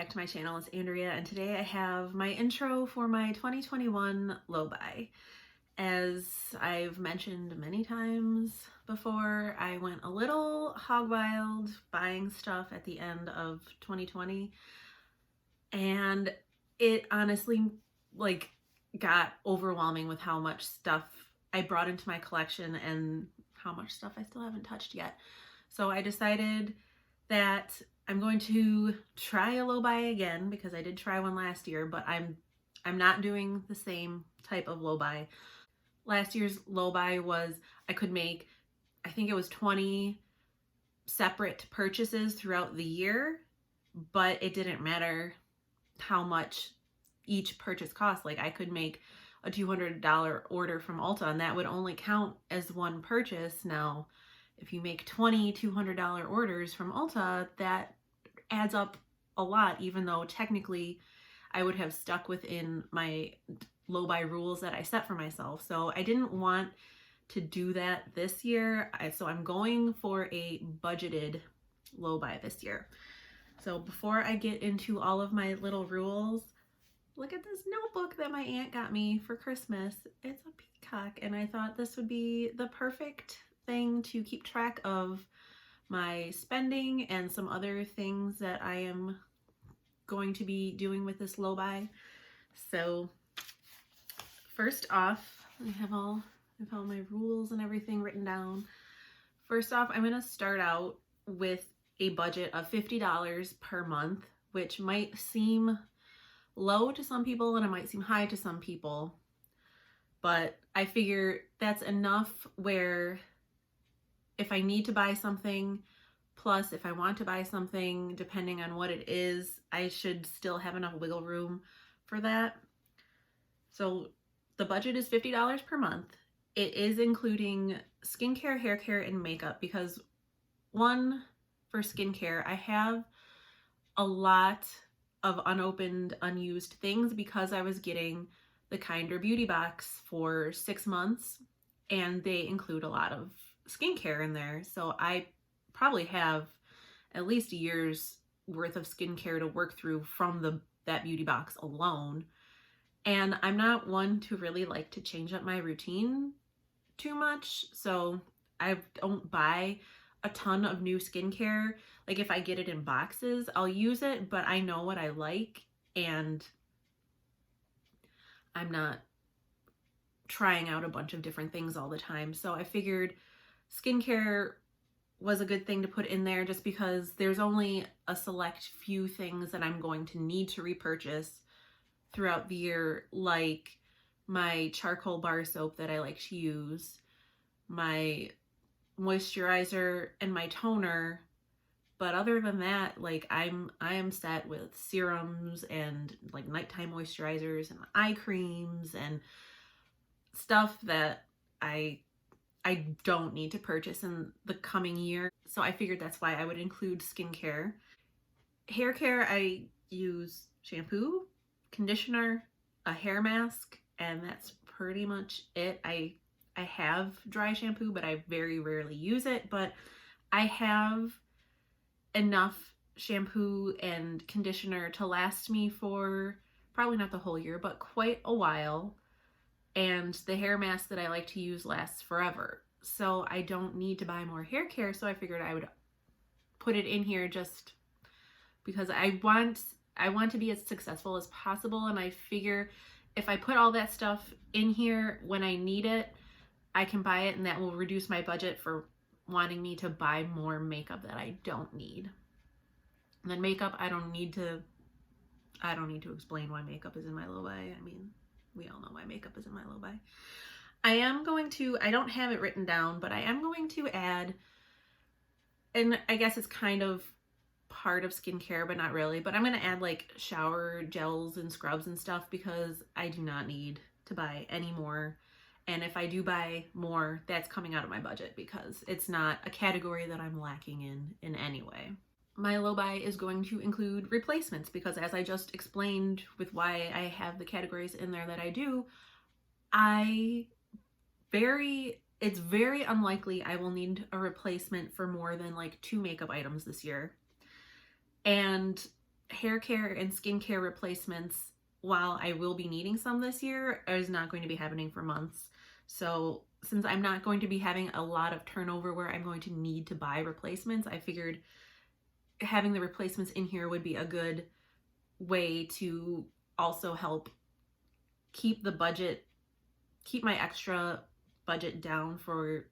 back to my channel. It's Andrea, and today I have my intro for my 2021 low buy. As I've mentioned many times before, I went a little hog wild buying stuff at the end of 2020, and it honestly got overwhelming with how much stuff I brought into my collection and how much stuff I still haven't touched yet. So I decided that I'm going to try a low buy again, because I did try one last year, but I'm not doing the same type of low buy. Last year's low buy was I could make, I think it was 20 separate purchases throughout the year, but it didn't matter how much each purchase cost. Like, I could make a $200 order from Ulta and that would only count as one purchase. Now, if you make 20 $200 orders from Ulta, that adds up a lot, even though technically I would have stuck within my low buy rules that I set for myself. So I didn't want to do that this year. So I'm going for a budgeted low buy this year. So before I get into all of my little rules, look at this notebook that my aunt got me for Christmas. It's a peacock, and I thought this would be the perfect thing to keep track of my spending and some other things that I am going to be doing with this low buy. So first off, I have all my rules and everything written down. First off, I'm going to start out with a budget of $50 per month, which might seem low to some people and it might seem high to some people, but I figure that's enough where if I need to buy something, plus if I want to buy something, depending on what it is, I should still have enough wiggle room for that. So the budget is $50 per month. It is including skincare, hair care, and makeup, because one, for skincare, I have a lot of unopened, unused things because I was getting the Kinder Beauty box for 6 months, and they include a lot of skincare in there. So I probably have at least a year's worth of skincare to work through from that beauty box alone. And I'm not one to really like to change up my routine too much, so I don't buy a ton of new skincare. Like, if I get it in boxes, I'll use it, but I know what I like, and I'm not trying out a bunch of different things all the time. So I figured skincare was a good thing to put in there, just because there's only a select few things that I'm going to need to repurchase throughout the year, like my charcoal bar soap that I like to use, my moisturizer, and my toner. But other than that, like, I am set with serums and like nighttime moisturizers and eye creams and stuff that I don't need to purchase in the coming year. So I figured that's why I would include skincare. Hair care, I use shampoo, conditioner, a hair mask, and that's pretty much it. I have dry shampoo, but I very rarely use it, but I have enough shampoo and conditioner to last me for probably not the whole year, but quite a while. And the hair mask that I like to use lasts forever. So I don't need to buy more hair care, so I figured I would put it in here just because I want to be as successful as possible, and I figure if I put all that stuff in here when I need it, I can buy it, and that will reduce my budget for wanting me to buy more makeup that I don't need. And then makeup, I don't need to explain why makeup is in my low buy. I mean, we all know why makeup is in my low buy. I don't have it written down, but I am going to add, and I guess it's kind of part of skincare, but not really, but I'm going to add like shower gels and scrubs and stuff, because I do not need to buy any more. And if I do buy more, that's coming out of my budget, because it's not a category that I'm lacking in any way. My low buy is going to include replacements, because as I just explained with why I have the categories in there that I do, it's very unlikely I will need a replacement for more than like 2 makeup items this year. And hair care and skincare replacements, while I will be needing some this year, is not going to be happening for months. So since I'm not going to be having a lot of turnover where I'm going to need to buy replacements, I figured having the replacements in here would be a good way to also help keep my extra budget down for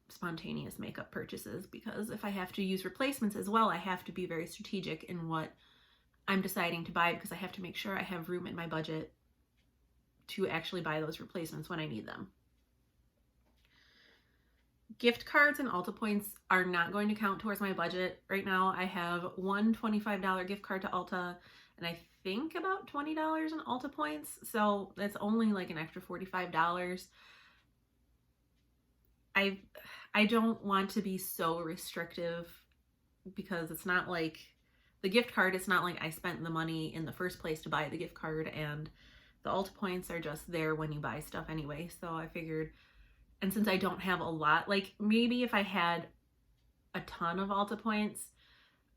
spontaneous makeup purchases, because if I have to use replacements as well, I have to be very strategic in what I'm deciding to buy, because I have to make sure I have room in my budget to actually buy those replacements when I need them. Gift cards and Ulta points are not going to count towards my budget right now. I have one $25 gift card to Ulta and I think about $20 in Ulta points. So that's only like an extra $45. I don't want to be so restrictive, because it's not like the gift card, it's not like I spent the money in the first place to buy the gift card, and the Ulta points are just there when you buy stuff anyway. So I figured, and since I don't have a lot, like maybe if I had a ton of Ulta points,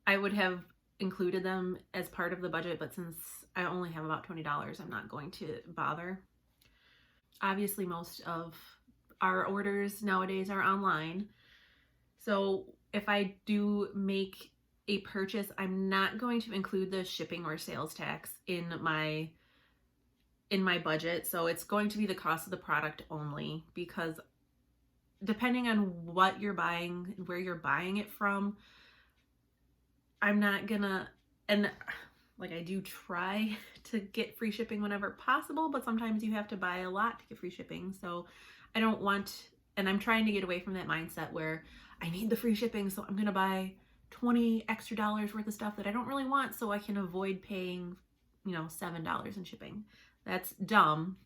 I would have included them as part of the budget, but since I only have about $20, I'm not going to bother. Obviously, most of our orders nowadays are online. So if I do make a purchase, I'm not going to include the shipping or sales tax in my budget. So it's going to be the cost of the product only, because depending on what you're buying and where you're buying it from, I'm not gonna, and like I do try to get free shipping whenever possible, but sometimes you have to buy a lot to get free shipping. So I don't want, and I'm trying to get away from that mindset where I need the free shipping, so I'm gonna buy $20 extra worth of stuff that I don't really want so I can avoid paying, $7 in shipping. That's dumb.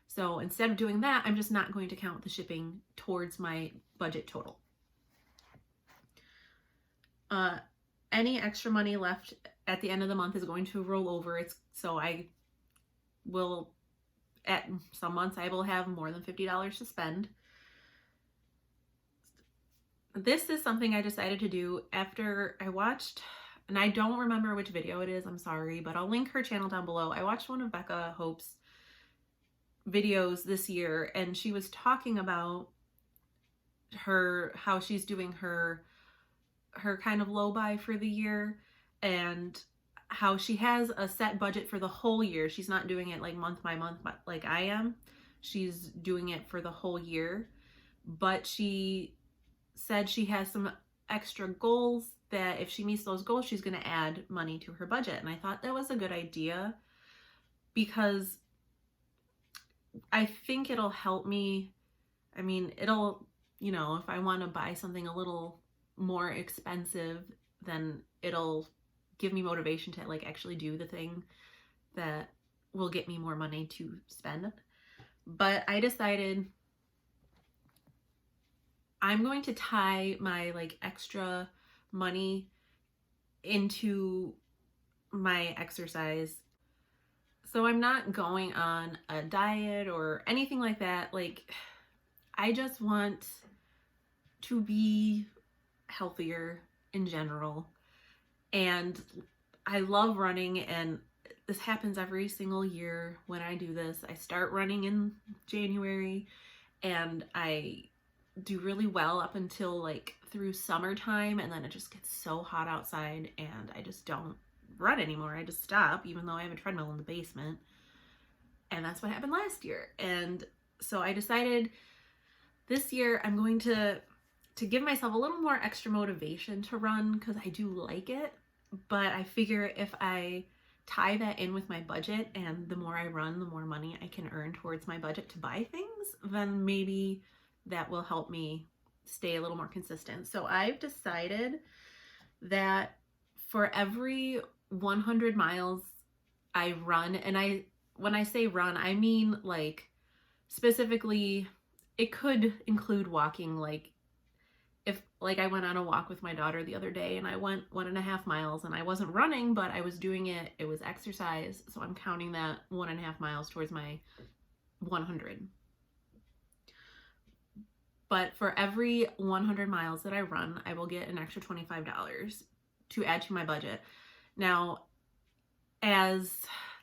So instead of doing that, I'm just not going to count the shipping towards my budget total. Any extra money left at the end of the month is going to roll over. So I will, at some months, I will have more than $50 to spend. This is something I decided to do after I watched, and I don't remember which video it is, I'm sorry, but I'll link her channel down below. I watched one of Becca Hope's videos this year, and she was talking about how she's doing her kind of low buy for the year, and how she has a set budget for the whole year. She's not doing it like month by month like I am. She's doing it for the whole year, but she said she has some extra goals that if she meets those goals, she's going to add money to her budget. And I thought that was a good idea, because I think it'll help me. I mean, it'll, if I want to buy something a little more expensive, then it'll give me motivation to like actually do the thing that will get me more money to spend. But I decided I'm going to tie my like extra money into my exercise. So I'm not going on a diet or anything like that. Like, I just want to be healthier in general. And I love running, and this happens every single year when I do this. I start running in January and I do really well up until like through summertime, and then it just gets so hot outside and I just don't run anymore. I just stop, even though I have a treadmill in the basement. And that's what happened last year. And so I decided this year I'm going to give myself a little more extra motivation to run, because I do like it. But I figure if I tie that in with my budget, and the more I run, the more money I can earn towards my budget to buy things, then maybe that will help me stay a little more consistent. So I've decided that for every 100 miles I run, and when I say run, I mean like specifically, it could include walking. Like if like I went on a walk with my daughter the other day and I went 1.5 miles, and I wasn't running, but I was doing it was exercise. So I'm counting that 1.5 miles towards my 100. But for every 100 miles that I run, I will get an extra $25 to add to my budget. Now, as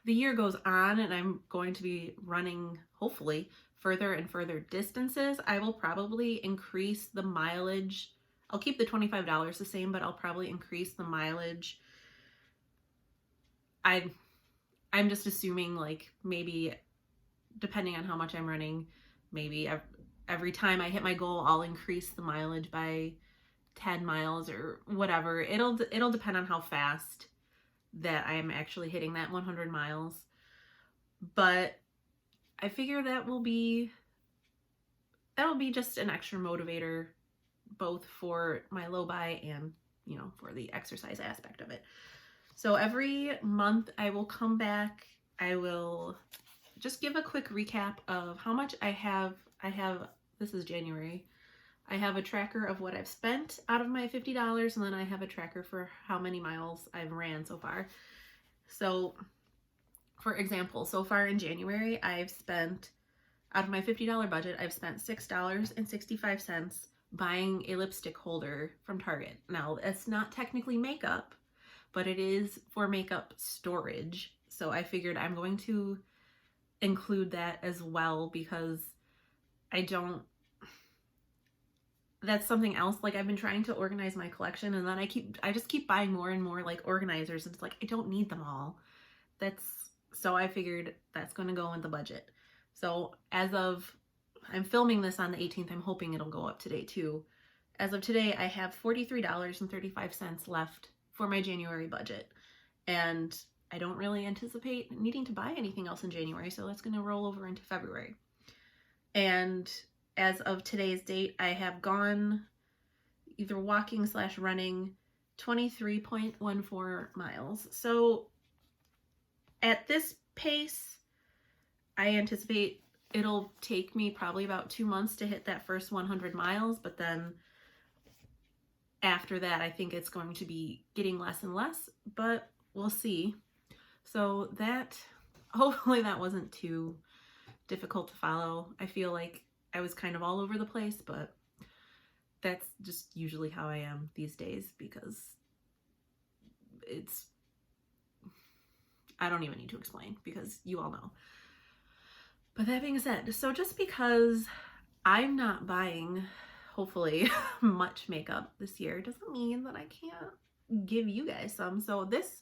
the year goes on and I'm going to be running, hopefully, further and further distances, I will probably increase the mileage. I'll keep the $25 the same, but I'll probably increase the mileage. I'm just assuming, like, maybe depending on how much I'm running, maybe every time I hit my goal, I'll increase the mileage by 10 miles or whatever. It'll depend on how fast that I'm actually hitting that 100 miles. But I figure that'll be just an extra motivator, both for my low buy and, you know, for the exercise aspect of it. So every month I will come back. I will just give a quick recap of how much I have. This is January. I have a tracker of what I've spent out of my $50, and then I have a tracker for how many miles I've ran so far. So, for example, so far in January, I've spent, out of my $50 budget, I've spent $6.65 buying a lipstick holder from Target. Now, it's not technically makeup, but it is for makeup storage. So I figured I'm going to include that as well, because that's something else. Like, I've been trying to organize my collection, and then I just keep buying more and more like organizers. It's like, I don't need them all. So I figured that's going to go in the budget. So I'm filming this on the 18th. I'm hoping it'll go up today too. As of today, I have $43.35 left for my January budget. And I don't really anticipate needing to buy anything else in January, so that's going to roll over into February. And as of today's date, I have gone either walking / running 23.14 miles. So at this pace, I anticipate it'll take me probably about 2 months to hit that first 100 miles, but then after that, I think it's going to be getting less and less, but we'll see. So hopefully that wasn't too difficult to follow. I feel like I was kind of all over the place, but that's just usually how I am these days, because I don't even need to explain, because you all know. But that being said, so just because I'm not buying, hopefully, much makeup this year doesn't mean that I can't give you guys some. So this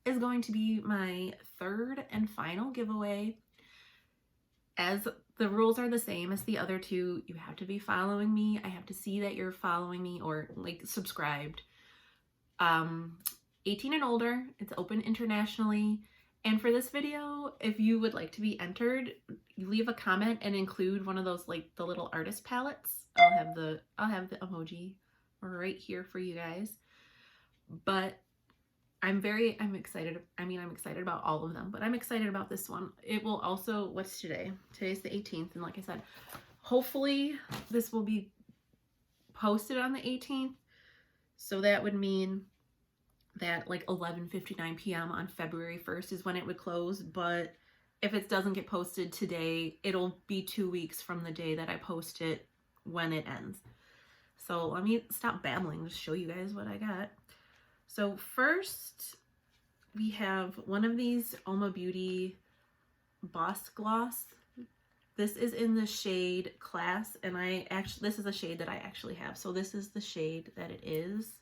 is going to be my third and final giveaway. As the rules are the same as the other two, you have to be following me. I have to see that you're following me or like subscribed. 18 and older, it's open internationally. And for this video, if you would like to be entered, you leave a comment and include one of those, like the little artist palettes. I'll have the emoji right here for you guys. But I'm excited. I mean, I'm excited about all of them, but I'm excited about this one. It will also, what's today? Today's the 18th. And like I said, hopefully this will be posted on the 18th. So that would mean that like 11:59 p.m. on February 1st is when it would close. But if it doesn't get posted today, it'll be 2 weeks from the day that I post it when it ends. So let me stop babbling, just show you guys what I got. So first, we have one of these Oma Beauty Boss Gloss. This is in the shade Class, and this is a shade that I actually have. So this is the shade that it is.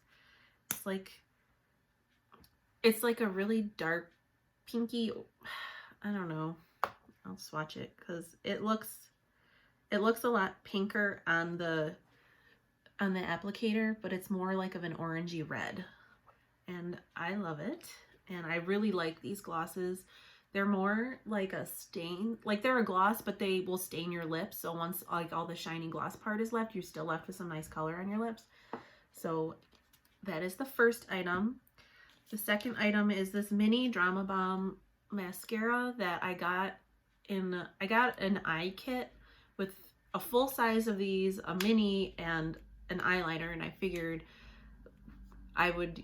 It's like a really dark pinky, I don't know. I'll swatch it because it looks a lot pinker on the applicator, but it's more like of an orangey red. And I love it. And I really like these glosses. They're more like a stain, like they're a gloss, but they will stain your lips. So once like all the shiny gloss part is left, you're still left with some nice color on your lips. So that is the first item. The second item is this mini Drama Bomb mascara that I got an eye kit with a full size of these, a mini, and an eyeliner. And I figured I would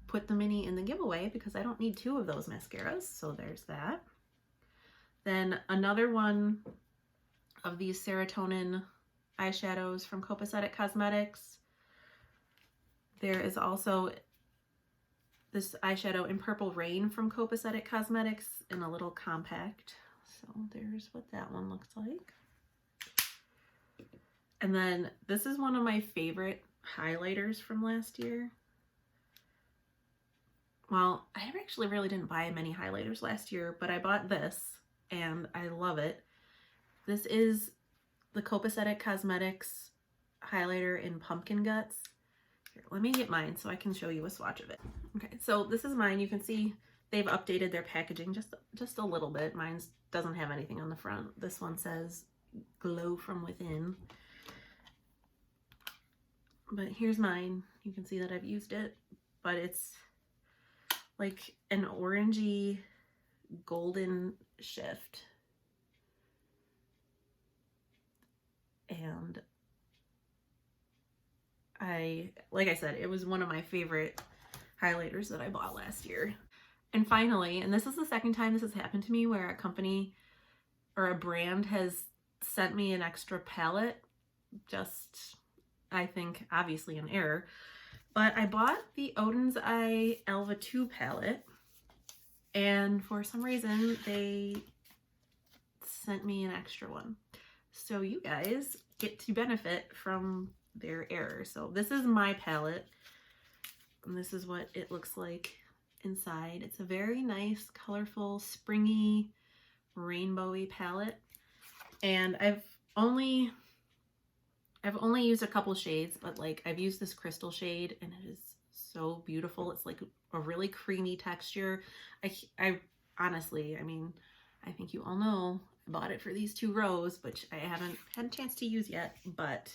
put the mini in the giveaway because I don't need 2 of those mascaras. So there's that. Then another one of these Serotonin eyeshadows from Copacetic Cosmetics. There is also this eyeshadow in Purple Rain from Copacetic Cosmetics in a little compact. So there's what that one looks like. And then this is one of my favorite highlighters from last year. Well, I actually really didn't buy many highlighters last year, but I bought this and I love it. This is the Copacetic Cosmetics highlighter in Pumpkin Guts. Here, let me get mine so I can show you a swatch of it. Okay, so this is mine. You can see they've updated their packaging just a little bit. Mine doesn't have anything on the front. This one says glow from within. But here's mine. You can see that I've used it, but it's like an orangey golden shift. And like I said, it was one of my favorite highlighters that I bought last year. And finally, and this is the second time this has happened to me, where a company or a brand has sent me an extra palette, just, I think, obviously an error. But I bought the Oden's Eye Elva 2 palette, and for some reason they sent me an extra one. So you guys get to benefit from their error. So this is my palette, and this is what it looks like inside. It's a very nice, colorful, springy, rainbowy palette. And I've only used a couple shades, but like I've used this crystal shade and it is so beautiful. It's like a really creamy texture. I honestly, I mean, I think you all know I bought it for these 2 rows, which I haven't had a chance to use yet, but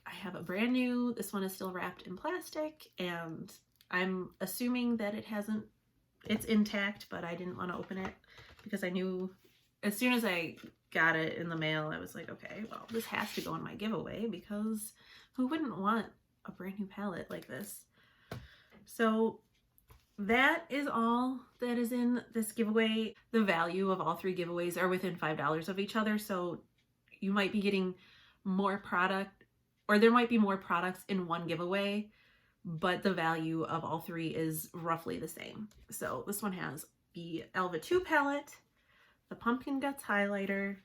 I have a brand new, this one is still wrapped in plastic, and I'm assuming that it's intact, but I didn't want to open it because I knew as soon as I got it in the mail, I was like, okay, well, this has to go in my giveaway, because who wouldn't want a brand new palette like this? So that is all that is in this giveaway. The value of all 3 giveaways are within $5 of each other, so you might be getting more product, or there might be more products in one giveaway, but the value of all 3 is roughly the same. So this one has the Elva 2 palette, the Pumpkin Guts highlighter,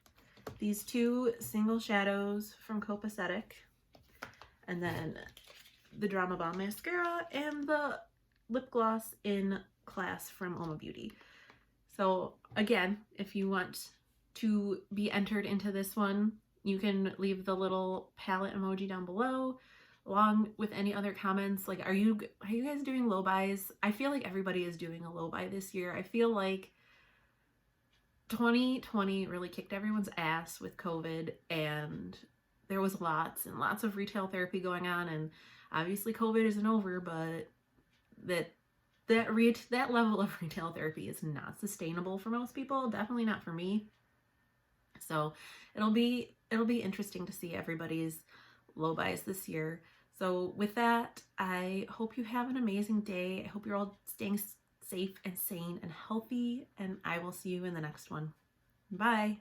these 2 single shadows from Copacetic, and then the Drama Bomb mascara and the lip gloss in Class from Oma Beauty. So again, if you want to be entered into this one, you can leave the little palette emoji down below, along with any other comments. Like, are you guys doing low buys? I feel like everybody is doing a low buy this year. I feel like 2020 really kicked everyone's ass with COVID, and there was lots and lots of retail therapy going on, and obviously COVID isn't over, but that level of retail therapy is not sustainable for most people, definitely not for me. So it'll be interesting to see everybody's low buys this year. So with that, I hope you have an amazing day. I hope you're all staying safe and sane and healthy, and I will see you in the next one. Bye.